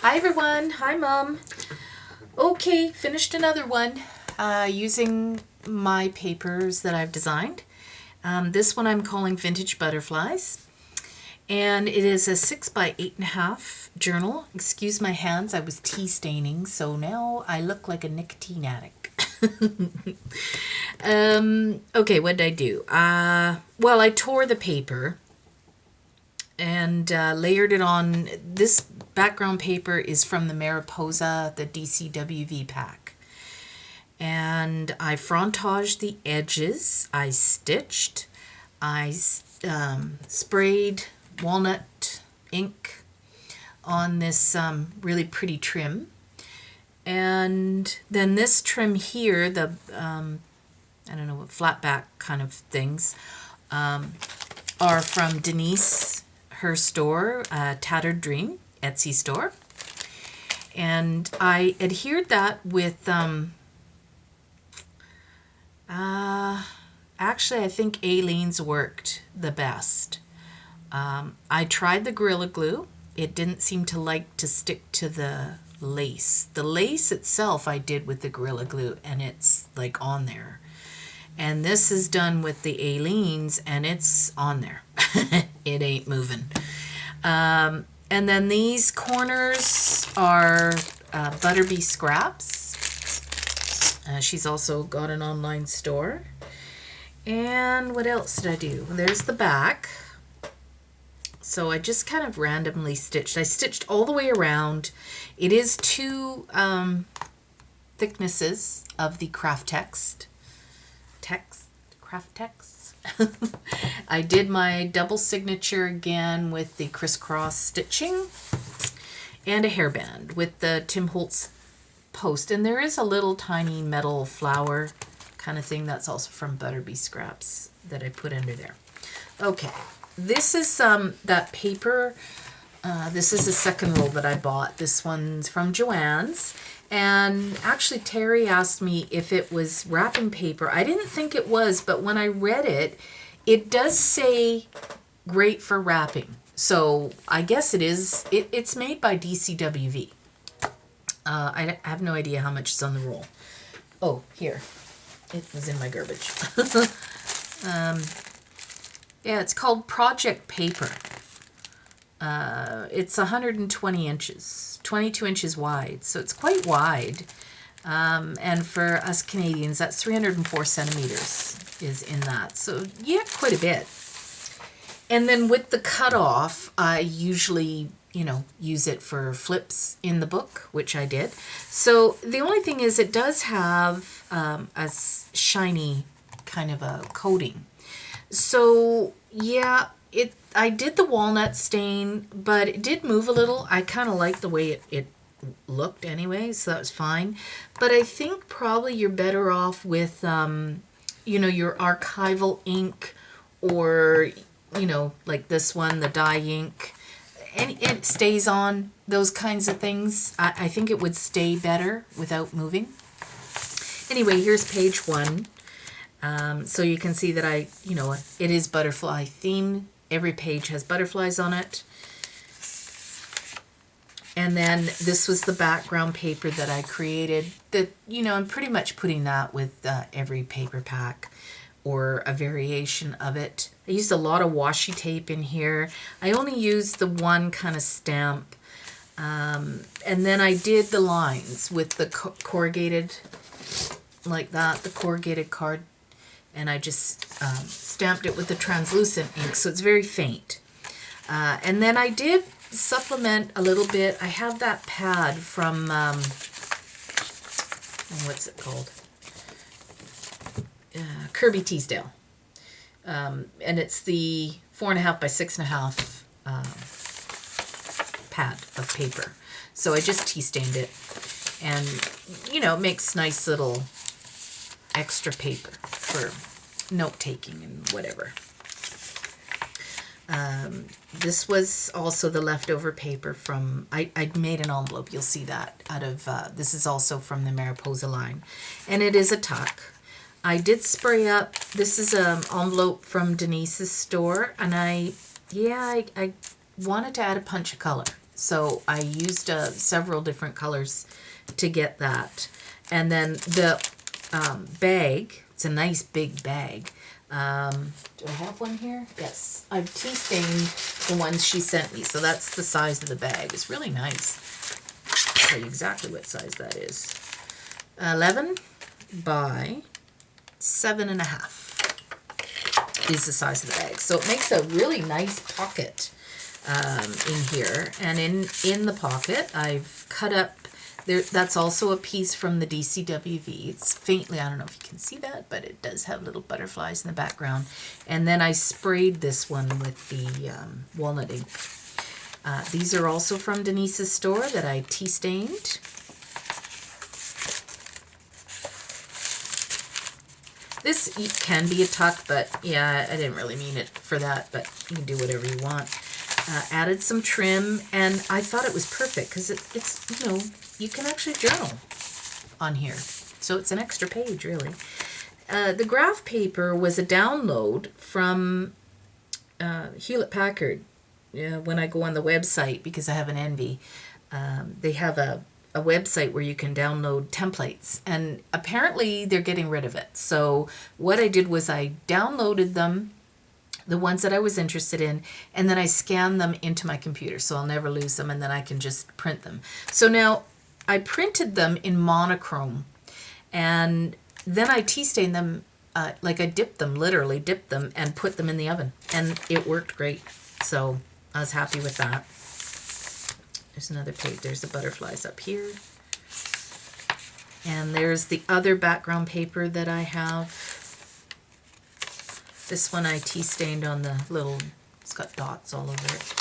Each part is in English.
Hi everyone. Hi Mom. Okay, finished another one using my papers that I've designed. This one I'm calling Vintage Butterflies. And it is a 6 by 8.5 journal. Excuse my hands, I was tea staining, so now I look like a nicotine addict. Okay, what did I do? Well, I tore the paper and layered it on. This background paper is from the Mariposa, the DCWV pack. And I frontaged the edges. I stitched. I sprayed walnut ink on this really pretty trim. And then this trim here, the, I don't know, flat back kind of things, are from Denise, her store, Tattered Dream, Etsy store. And I adhered that with, actually I think Aleene's worked the best. I tried the Gorilla Glue. It didn't seem to like to stick to the lace. The lace itself I did with the Gorilla Glue and it's like on there. And this is done with the Aleene's and it's on there. It ain't moving. And then these corners are Butterbee Scraps. She's also got an online store. And what else did I do? There's the back. So I just kind of randomly stitched. I stitched all the way around. It is two thicknesses of the craft text. Craft text. I did my double signature again with the crisscross stitching and a hairband with the Tim Holtz post. And there is a little tiny metal flower kind of thing that's also from Butterbee Scraps that I put under there. Okay. This is that paper. This is the second roll that I bought. This one's from Joann's. And actually Terry asked me if it was wrapping paper. I didn't think it was, but when I read it, it does say great for wrapping. So I guess it is. It's made by DCWV. I have no idea how much is on the roll. Oh, here. It was in my garbage. Yeah, it's called Project Paper. It's 120 inches, 22 inches wide, so it's quite wide. And for us Canadians, that's 304 centimeters is in that. So yeah, quite a bit. And then with the cutoff, I usually, use it for flips in the book, which I did. So the only thing is it does have a shiny kind of a coating. So yeah, I did the walnut stain, but it did move a little. I kind of liked the way it looked anyway, so that was fine. But I think probably you're better off with, your archival ink or, like this one, the dye ink. And it stays on, those kinds of things. I think it would stay better without moving. Anyway, here's page 1. So you can see that it is butterfly theme. Every page has butterflies on it. And then this was the background paper that I created. That, I'm pretty much putting that with every paper pack or a variation of it. I used a lot of washi tape in here. I only used the one kind of stamp. And then I did the lines with the corrugated, like that, the corrugated card. And I just stamped it with the translucent ink, so it's very faint. And then I did supplement a little bit. I have that pad from, what's it called? Kirby Teasdale. And it's the 4.5 by 6.5 pad of paper. So I just tea stained it. And, it makes nice little extra paper for note-taking and whatever. This was also the leftover paper from, I made an envelope, you'll see that, out of, this is also from the Mariposa line. And it is a tuck. I did spray up, this is an envelope from Denise's store, and I wanted to add a punch of color. So I used several different colors to get that. And then the bag, it's a nice big bag. Do I have one here? Yes. I've tea stained the ones she sent me. So that's the size of the bag. It's really nice. I'll tell you exactly what size that is. 11 by 7.5 is the size of the bag. So it makes a really nice pocket in here. And in the pocket, I've cut up, that's also a piece from the DCWV. It's faintly, I don't know if you can see that, but it does have little butterflies in the background. And then I sprayed this one with the walnut ink. These are also from Denise's store that I tea stained. This can be a tuck, but yeah, I didn't really mean it for that, but you can do whatever you want. Added some trim, and I thought it was perfect because it's, you know, you can actually journal on here. So it's an extra page, really. The graph paper was a download from Hewlett-Packard. When I go on the website, because I have an Envy, they have a website where you can download templates, and apparently they're getting rid of it. So what I did was I downloaded them, the ones that I was interested in, and then I scanned them into my computer so I'll never lose them, and then I can just print them. So now I printed them in monochrome, and then I tea stained them, like I literally dipped them and put them in the oven, and it worked great. So I was happy with that. There's another page. There's the butterflies up here. And there's the other background paper that I have. This one I tea stained on the little, it's got dots all over it.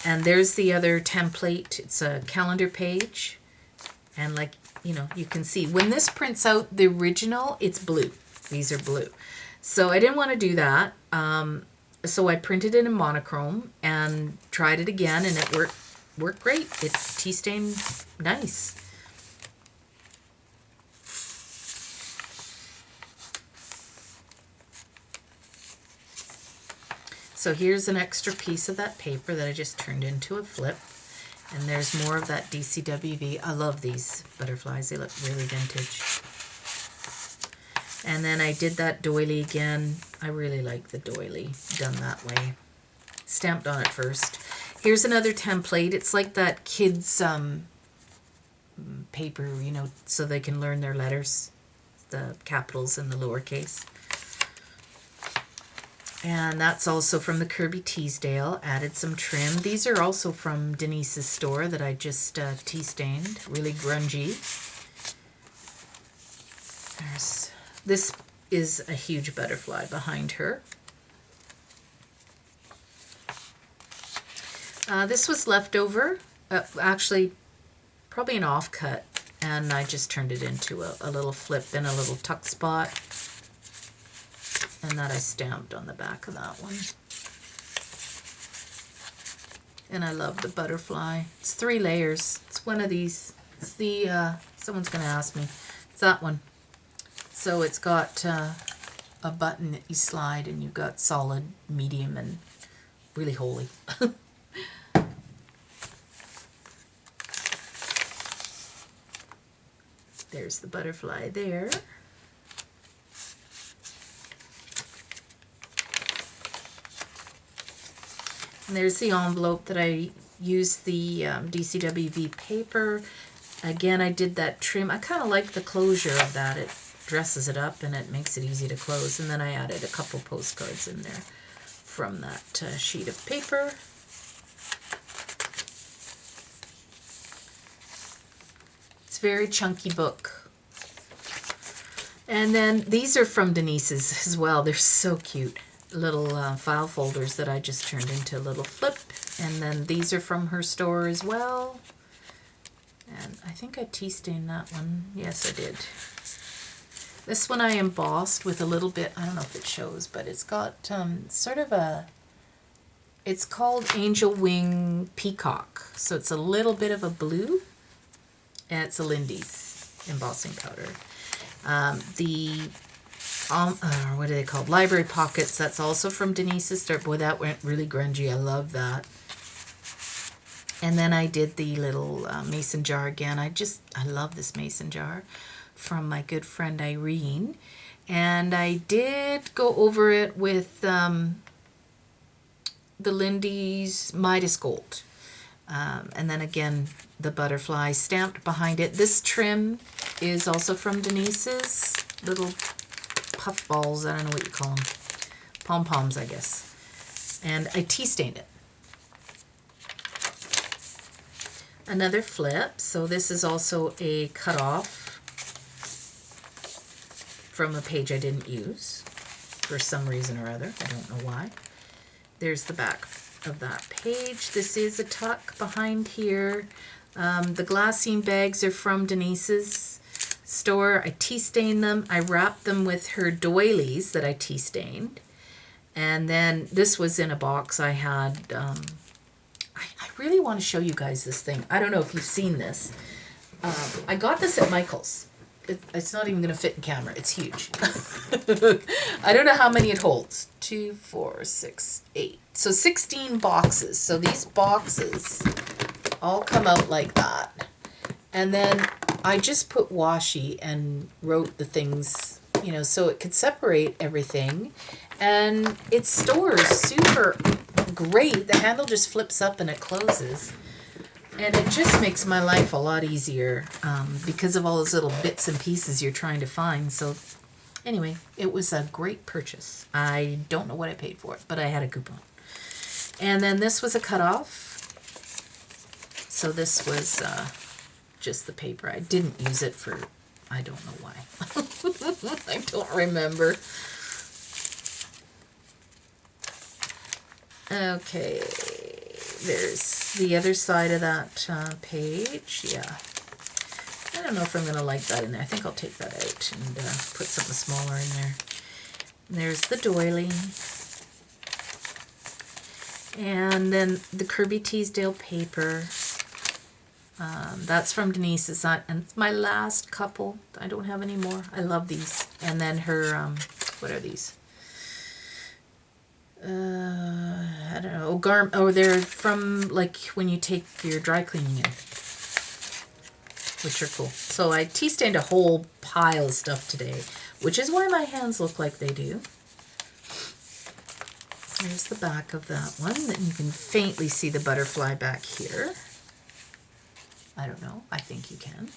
And there's the other template. It's a calendar page. And like, you know, you can see when this prints out the original, it's blue. These are blue. So I didn't want to do that. So I printed it in monochrome and tried it again, and it worked great. It's tea stained nice. So here's an extra piece of that paper that I just turned into a flip. And there's more of that DCWV. I love these butterflies. They look really vintage. And then I did that doily again. I really like the doily done that way. Stamped on it first. Here's another template. It's like that kids' paper, you know, so they can learn their letters, the capitals and the lowercase. And that's also from the Kirby Teasdale. Added some trim. These are also from Denise's store that I just tea stained. Really grungy. This is a huge butterfly behind her. This was leftover, actually probably an offcut, and I just turned it into a little flip and a little tuck spot. And that I stamped on the back of that one. And I love the butterfly. It's 3 layers. It's one of these. It's the, someone's going to ask me. It's that one. So it's got a button that you slide, and you've got solid, medium, and really holy. There's the butterfly there. And there's the envelope that I used the DCWV paper. Again, I did that trim. I kind of like the closure of that. It dresses it up and it makes it easy to close. And then I added a couple postcards in there from that sheet of paper. It's a very chunky book. And then these are from Denise's as well. They're so cute. Little file folders that I just turned into a little flip. And then these are from her store as well. And I think I tea stained that one. Yes, I did. This one I embossed with a little bit, I don't know if it shows, but it's got sort of a, it's called Angel Wing Peacock. So it's a little bit of a blue. And it's a Lindy's embossing powder. What are they called? Library Pockets. That's also from Denise's store. Boy, that went really grungy. I love that. And then I did the little mason jar again. I love this mason jar from my good friend Irene. And I did go over it with the Lindy's Midas Gold. And then again, the butterfly stamped behind it. This trim is also from Denise's. Little puff balls, I don't know what you call them. Pom-poms, I guess. And I tea stained it. Another flip. So this is also a cutoff from a page I didn't use for some reason or other. I don't know why. There's the back of that page. This is a tuck behind here. The glassine bags are from Denise's store. I tea stained them. I wrapped them with her doilies that I tea stained. And then this was in a box I had. I really want to show you guys this thing. I don't know if you've seen this. I got this at Michael's. It's not even going to fit in camera. It's huge. I don't know how many it holds. 2, 4, 6, 8. So 16 boxes. So these boxes all come out like that. And then I just put washi and wrote the things, you know, so it could separate everything. And it stores super great. The handle just flips up and it closes. And it just makes my life a lot easier because of all those little bits and pieces you're trying to find. So anyway, it was a great purchase. I don't know what I paid for it, but I had a coupon. And then this was a cutoff. So this was just the paper. I didn't use it for, I don't know why. I don't remember. Okay. There's the other side of that page. Yeah. I don't know if I'm going to like that in there. I think I'll take that out and put something smaller in there. There's the doily. And then the Kirby Teasdale paper. That's from Denise's. And it's my last couple. I don't have any more. I love these. And then her, what are these? I don't know, oh, they're from like when you take your dry cleaning in, which are cool. So I tea stained a whole pile of stuff today, which is why my hands look like they do. There's the back of that one. Then you can faintly see the butterfly back here. I don't know, I think you can.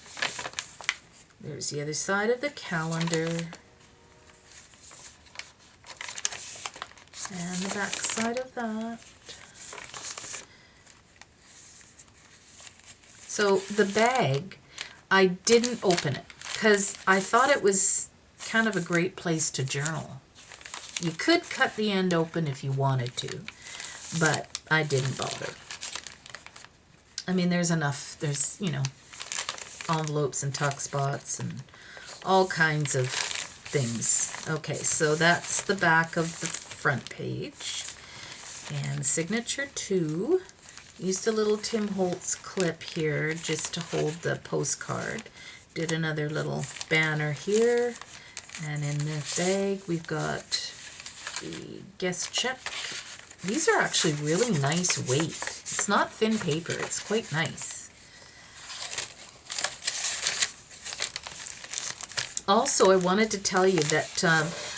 There's the other side of the calendar. And the back side of that. So the bag, I didn't open it because I thought it was kind of a great place to journal. You could cut the end open if you wanted to, but I didn't bother. I mean, there's enough, there's, you know, envelopes and tuck spots and all kinds of things. Okay, so that's the back of the front page. And signature 2. Used a little Tim Holtz clip here just to hold the postcard. Did another little banner here. And in the bag we've got the guest check. These are actually really nice weight. It's not thin paper, it's quite nice. Also, I wanted to tell you that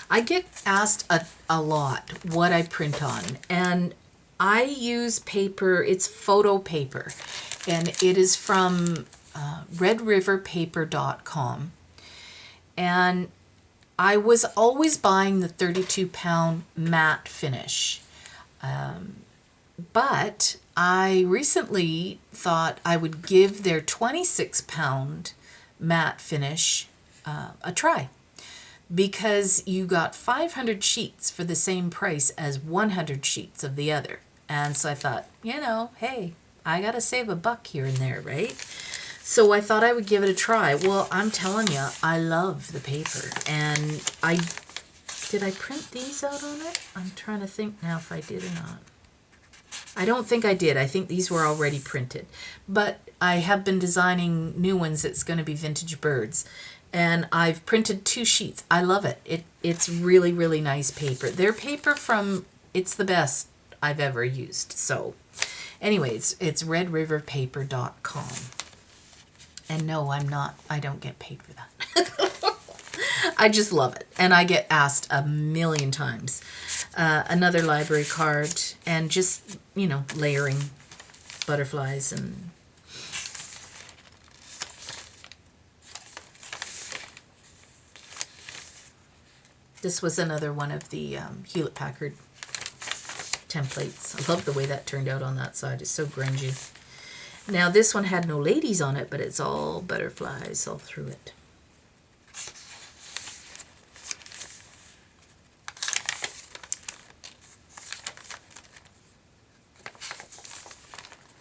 I get asked a lot what I print on, and I use paper, it's photo paper, and it is from redriverpaper.com, and I was always buying the 32-pound matte finish, but I recently thought I would give their 26-pound matte finish a try, because you got 500 sheets for the same price as 100 sheets of the other. And so I thought, you know, hey, I gotta save a buck here and there, right? So I thought I would give it a try. Well, I'm telling you, I love the paper. And did I print these out on it? I'm trying to think now if I did or not. I don't think I did. I think these were already printed. But I have been designing new ones. It's going to be vintage birds. And I've printed 2 sheets. I love it. It's really, really nice paper. Their paper it's the best I've ever used. So Anyway, it's redriverpaper.com. And no, I don't get paid for that. I just love it. And I get asked a million times. Another library card, and just, layering butterflies. And this was another one of the Hewlett-Packard templates. I love the way that turned out on that side. It's so grungy. Now this one had no ladies on it, but it's all butterflies all through it.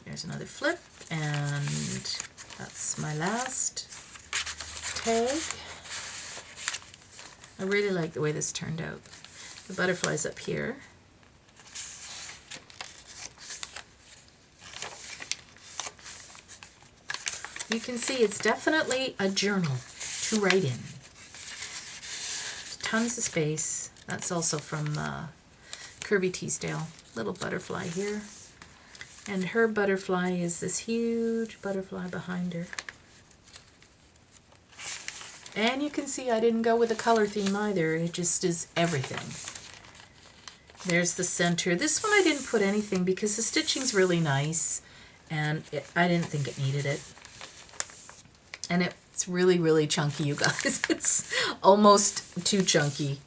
There's another flip, and that's my last tag. I really like the way this turned out. The butterflies up here. You can see it's definitely a journal to write in. Tons of space. That's also from Kirby Teasdale. Little butterfly here. And her butterfly is this huge butterfly behind her. And you can see I didn't go with a color theme either. It just is everything. There's the center. This one I didn't put anything because the stitching's really nice. And I didn't think it needed it. And it's really, really chunky, you guys. It's almost too chunky.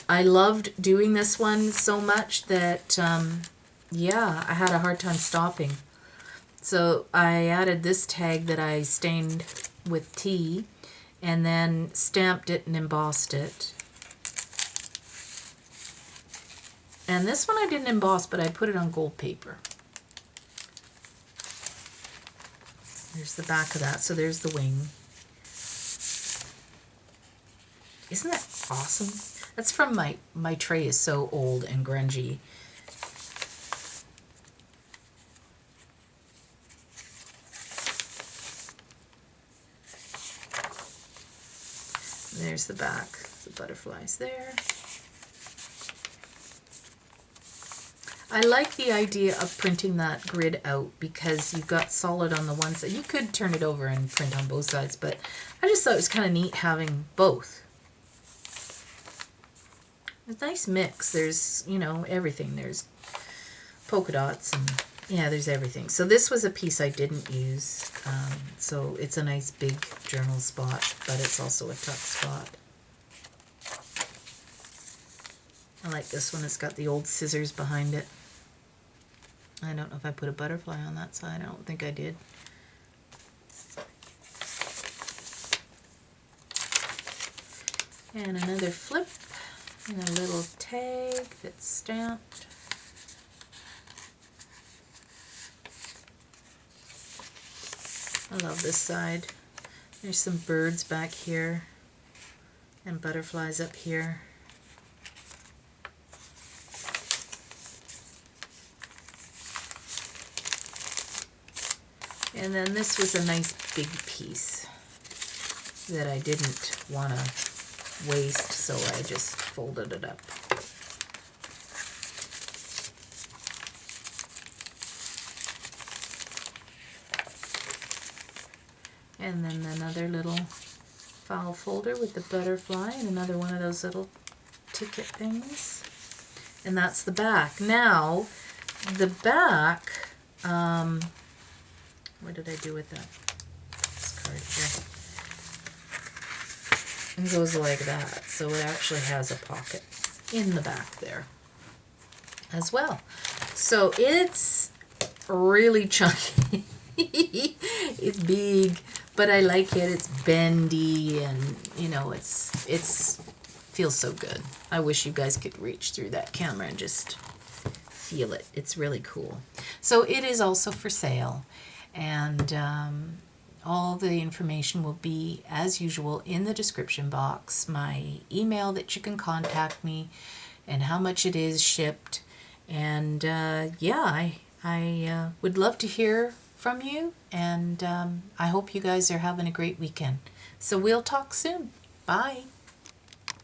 I loved doing this one so much that, yeah, I had a hard time stopping. So I added this tag that I stained with tea and then stamped it and embossed it. And this one I didn't emboss, but I put it on gold paper. There's the back of that. So there's the wing. Isn't that awesome? That's from my tray is so old and grungy. There's the back, the butterflies there. I like the idea of printing that grid out because you've got solid on the one side. You could turn it over and print on both sides, but I just thought it was kind of neat having both. It's a nice mix. There's, everything. There's polka dots and, yeah, there's everything. So this was a piece I didn't use. So it's a nice big journal spot, but it's also a tuck spot. I like this one. It's got the old scissors behind it. I don't know if I put a butterfly on that side. I don't think I did. And another flip and a little tag that's stamped. I love this side. There's some birds back here and butterflies up here. And then this was a nice big piece that I didn't want to waste, so I just folded it up. And then another little file folder with the butterfly and another one of those little ticket things. And that's the back. Now, the back, what did I do with that? This card here. It goes like that. So it actually has a pocket in the back there as well. So it's really chunky. It's big, but I like it. It's bendy and, it's feels so good. I wish you guys could reach through that camera and just feel it. It's really cool. So it is also for sale. And all the information will be, as usual, in the description box. My email that you can contact me and how much it is shipped. And yeah, I would love to hear from you. And I hope you guys are having a great weekend. So we'll talk soon. Bye.